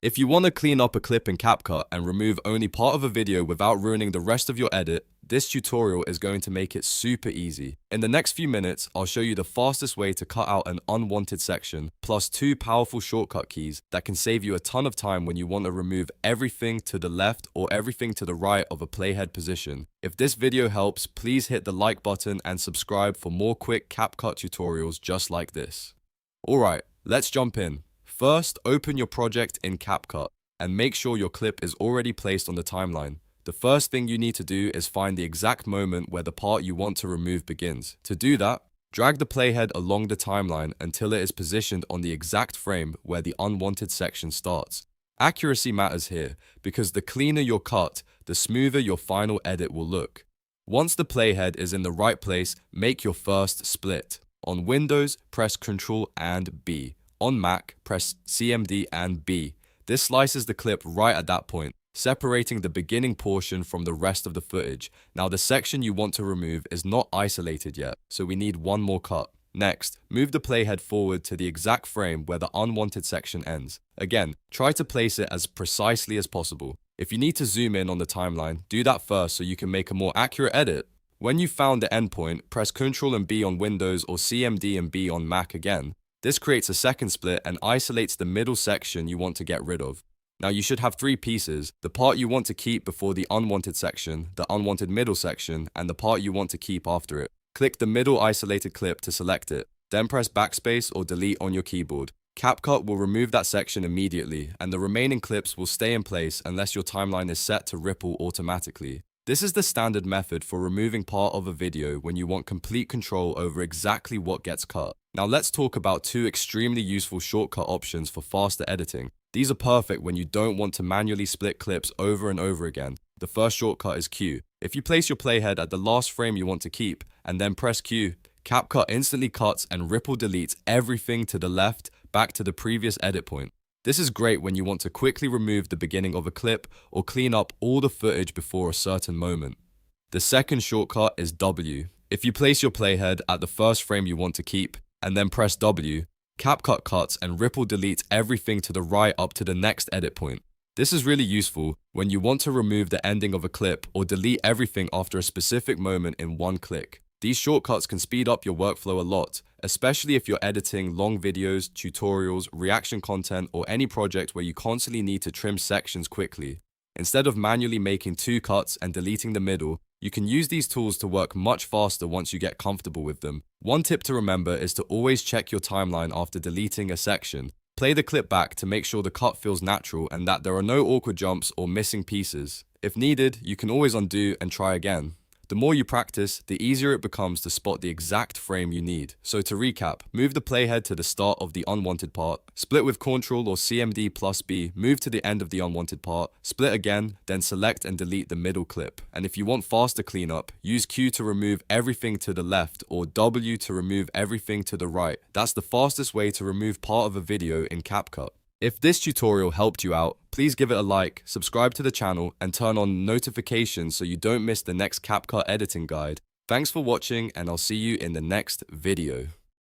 If you want to clean up a clip in CapCut and remove only part of a video without ruining the rest of your edit, this tutorial is going to make it super easy. In the next few minutes, I'll show you the fastest way to cut out an unwanted section, plus 2 powerful shortcut keys that can save you a ton of time when you want to remove everything to the left or everything to the right of a playhead position. If this video helps, please hit the like button and subscribe for more quick CapCut tutorials just like this. Alright, let's jump in. First, open your project in CapCut and make sure your clip is already placed on the timeline. The first thing you need to do is find the exact moment where the part you want to remove begins. To do that, drag the playhead along the timeline until it is positioned on the exact frame where the unwanted section starts. Accuracy matters here, because the cleaner your cut, the smoother your final edit will look. Once the playhead is in the right place, make your first split. On Windows, press Ctrl and B. On Mac, press Cmd and B. This slices the clip right at that point, separating the beginning portion from the rest of the footage. Now the section you want to remove is not isolated yet, so we need one more cut. Next, move the playhead forward to the exact frame where the unwanted section ends. Again, try to place it as precisely as possible. If you need to zoom in on the timeline, do that first so you can make a more accurate edit. When you've found the endpoint, press Ctrl and B on Windows or Cmd and B on Mac again. This creates a second split and isolates the middle section you want to get rid of. Now you should have 3 pieces: the part you want to keep before the unwanted section, the unwanted middle section, and the part you want to keep after it. Click the middle isolated clip to select it, then press backspace or delete on your keyboard. CapCut will remove that section immediately, and the remaining clips will stay in place unless your timeline is set to ripple automatically. This is the standard method for removing part of a video when you want complete control over exactly what gets cut. Now let's talk about 2 extremely useful shortcut options for faster editing. These are perfect when you don't want to manually split clips over and over again. The first shortcut is Q. If you place your playhead at the last frame you want to keep, and then press Q, CapCut instantly cuts and ripple deletes everything to the left back to the previous edit point. This is great when you want to quickly remove the beginning of a clip or clean up all the footage before a certain moment. The second shortcut is W. If you place your playhead at the first frame you want to keep, and then press W, CapCut cuts and ripple deletes everything to the right up to the next edit point. This is really useful when you want to remove the ending of a clip or delete everything after a specific moment in one click. These shortcuts can speed up your workflow a lot, especially if you're editing long videos, tutorials, reaction content, or any project where you constantly need to trim sections quickly. Instead of manually making 2 cuts and deleting the middle, you can use these tools to work much faster once you get comfortable with them. One tip to remember is to always check your timeline after deleting a section. Play the clip back to make sure the cut feels natural and that there are no awkward jumps or missing pieces. If needed, you can always undo and try again. The more you practice, the easier it becomes to spot the exact frame you need. So to recap, move the playhead to the start of the unwanted part, split with Ctrl or Cmd plus B, move to the end of the unwanted part, split again, then select and delete the middle clip. And if you want faster cleanup, use Q to remove everything to the left or W to remove everything to the right. That's the fastest way to remove part of a video in CapCut. If this tutorial helped you out, please give it a like, subscribe to the channel, and turn on notifications so you don't miss the next CapCut editing guide. Thanks for watching, and I'll see you in the next video.